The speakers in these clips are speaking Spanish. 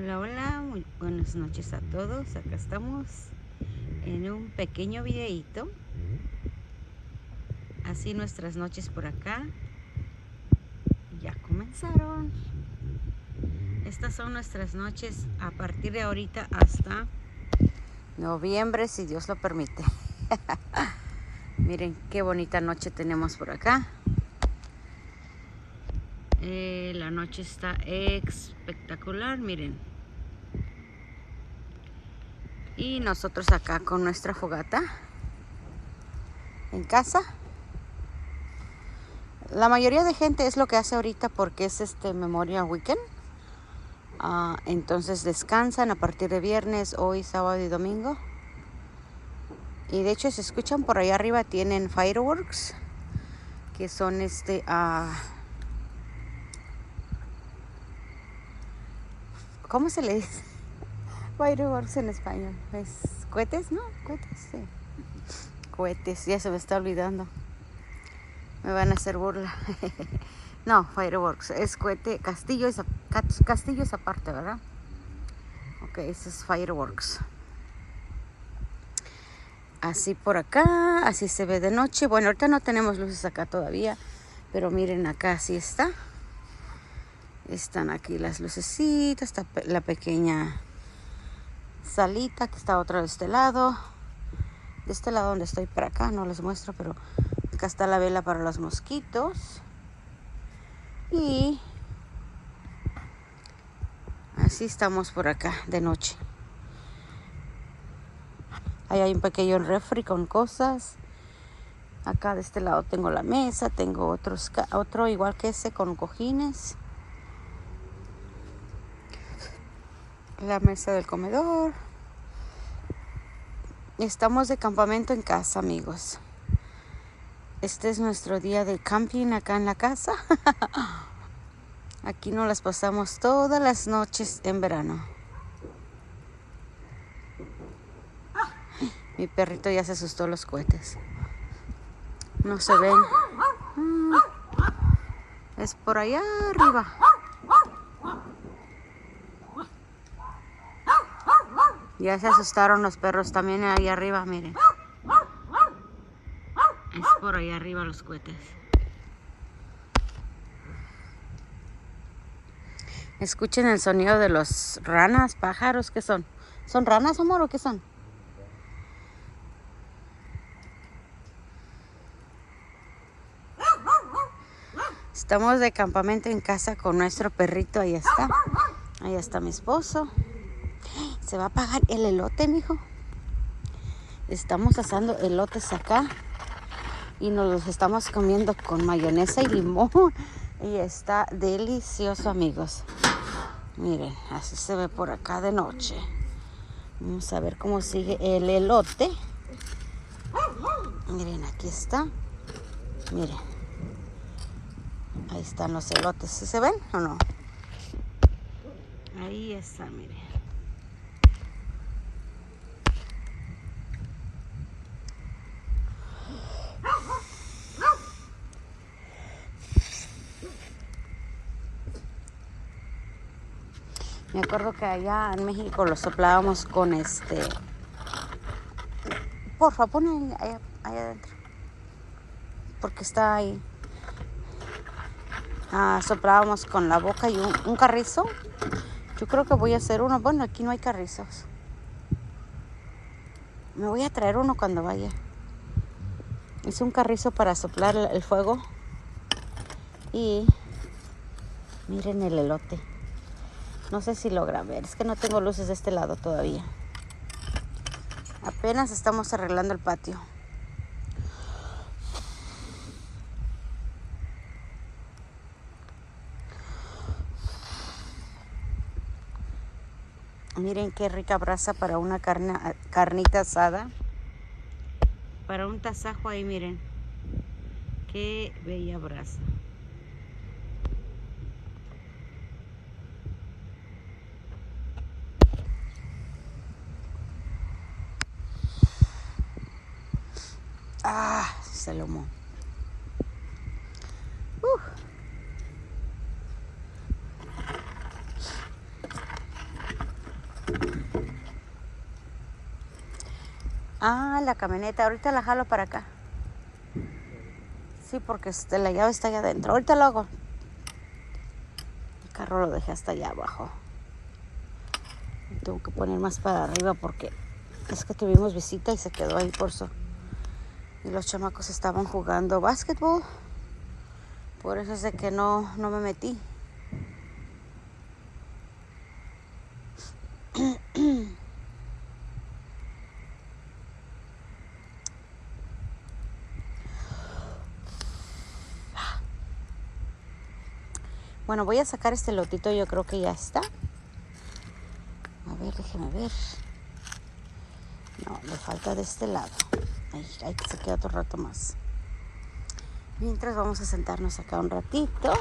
Hola, hola, muy buenas noches a todos. Acá estamos en un pequeño videíto. Así nuestras noches por acá ya comenzaron. Estas son nuestras noches a partir de ahorita hasta noviembre, si Dios lo permite. Miren qué bonita noche tenemos por acá. La noche está espectacular, miren. Y nosotros acá con nuestra fogata en casa. La mayoría de gente es lo que hace ahorita porque es Memorial Weekend. Entonces descansan a partir de viernes, hoy, sábado y domingo. Y de hecho, se escuchan por allá arriba, tienen fireworks, que son ¿cómo se le dice? Fireworks en español. ¿Es cohetes? ¿No? Cohetes, sí. Cohetes, ya se me está olvidando. Me van a hacer burla. No, fireworks, es cohete, castillo es aparte, ¿verdad? Ok, ese es fireworks. Así por acá, así se ve de noche. Bueno, ahorita no tenemos luces acá todavía, pero miren acá así está. Están aquí las lucecitas, está la pequeña salita que está otra de este lado. De este lado donde estoy por acá, no les muestro, pero acá está la vela para los mosquitos. Y así estamos por acá de noche. Ahí hay un pequeño refri con cosas. Acá de este lado tengo la mesa, tengo otro igual que ese con cojines. La mesa del comedor. Estamos de campamento en casa, amigos. Este es nuestro día de camping acá en la casa. Aquí nos las pasamos todas las noches en verano. Mi perrito ya se asustó los cohetes. No se ven. Es por allá arriba. Ya se asustaron los perros también ahí arriba, miren. Es por ahí arriba los cohetes. Escuchen el sonido de los ranas, pájaros, ¿qué son? ¿Son ranas, amor, o qué son? Estamos de campamento en casa con nuestro perrito, ahí está. Ahí está mi esposo. Se va a apagar el elote, mijo. Estamos asando elotes acá y nos los estamos comiendo con mayonesa y limón. Y está delicioso, amigos. Miren, así se ve por acá de noche. Vamos a ver cómo sigue el elote. Miren, aquí está. Miren. Ahí están los elotes. ¿Sí se ven o no? Ahí está, miren. Me acuerdo que allá en México lo soplábamos con Porfa, pon ahí adentro. Porque está ahí. Soplábamos con la boca y un carrizo. Yo creo que voy a hacer uno. Bueno, aquí no hay carrizos. Me voy a traer uno cuando vaya. Es un carrizo para soplar el fuego. Y miren el elote. No sé si logra ver. Es que no tengo luces de este lado todavía. Apenas estamos arreglando el patio. Miren qué rica brasa para una carnita asada. Para un tasajo ahí, miren. Qué bella brasa. Salomón. Ah, la camioneta. Ahorita la jalo para acá. Sí, porque la llave está allá adentro. Ahorita lo hago. El carro lo dejé hasta allá abajo. Tengo que poner más para arriba porque es que tuvimos visita y se quedó ahí por eso. Y los chamacos estaban jugando básquetbol. Por eso es de que no me metí. Bueno, voy a sacar este lotito, yo creo que ya está. A ver, déjeme ver. No, le falta de este lado. Ahí que se queda otro rato más. Mientras vamos a sentarnos acá un ratito.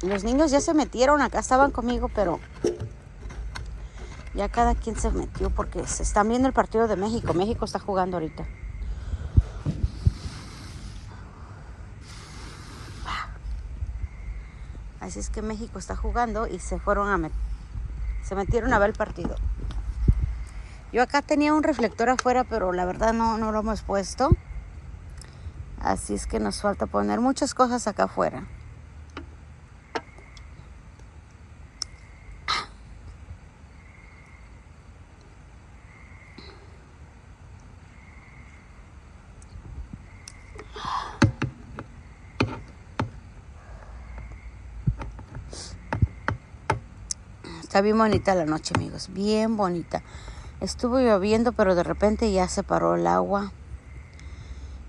Los niños ya se metieron, acá estaban conmigo, pero ya cada quien se metió porque se están viendo el partido de México. México está jugando ahorita. Así es que México está jugando y se fueron se metieron a ver el partido. Yo acá tenía un reflector afuera, pero la verdad no lo hemos puesto. Así es que nos falta poner muchas cosas acá afuera. Está bien bonita la noche, amigos, bien bonita. Estuvo lloviendo, pero de repente ya se paró el agua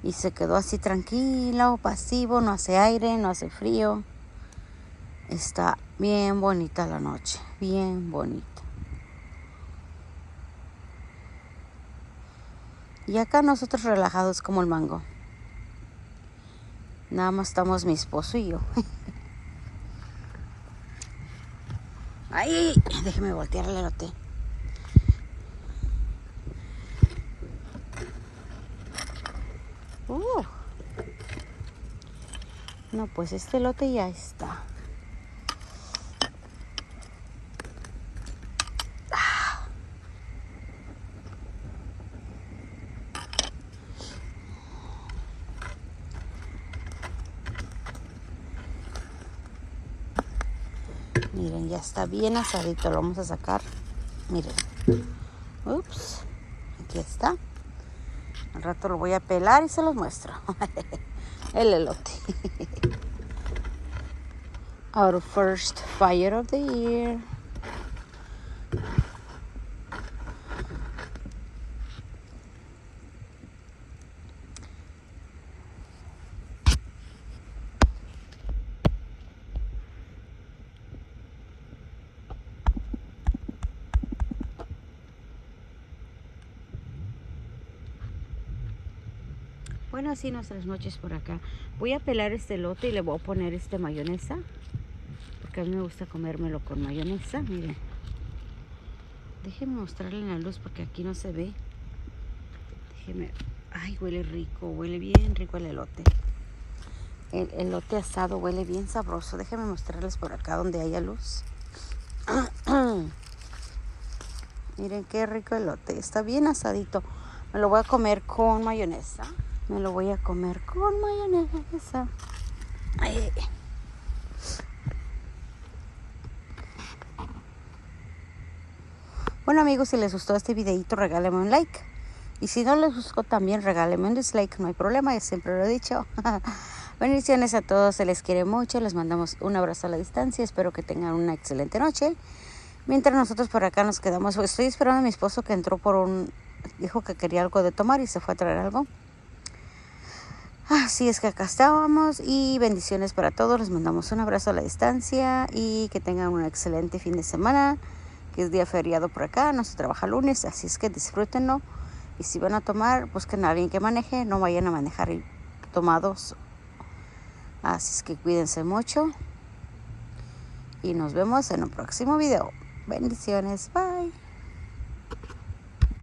y se quedó así tranquilo, pasivo, no hace aire, no hace frío. Está bien bonita la noche, bien bonita. Y acá nosotros relajados como el mango. Nada más estamos mi esposo y yo. Ay, déjeme voltear el elote. No, pues este elote ya está. Miren, ya está bien asadito. Lo vamos a sacar. Miren. Ups. Aquí está. Al rato lo voy a pelar y se los muestro. El elote. Our first fire of the year. Bueno, así nuestras noches por acá. Voy a pelar este elote y le voy a poner mayonesa. Porque a mí me gusta comérmelo con mayonesa. Miren. Déjenme mostrarle en la luz porque aquí no se ve. Déjenme. Ay, huele rico. Huele bien rico el elote. El elote asado huele bien sabroso. Déjenme mostrarles por acá donde haya luz. Miren qué rico elote. Está bien asadito. Me lo voy a comer con mayonesa. Me lo voy a comer con mayonesa. Ay. Bueno, amigos, si les gustó este videito, regálenme un like. Y si no les gustó, también regálenme un dislike. No hay problema, yo siempre lo he dicho. Bendiciones a todos, se les quiere mucho. Les mandamos un abrazo a la distancia. Espero que tengan una excelente noche. Mientras nosotros por acá nos quedamos. Estoy esperando a mi esposo que entró dijo que quería algo de tomar y se fue a traer algo. Así es que acá estábamos y bendiciones para todos. Les mandamos un abrazo a la distancia y que tengan un excelente fin de semana, que es día feriado por acá, no se trabaja lunes, así es que disfrútenlo. Y si van a tomar, busquen a alguien que maneje, no vayan a manejar tomados. Así es que cuídense mucho y nos vemos en un próximo video. Bendiciones, bye.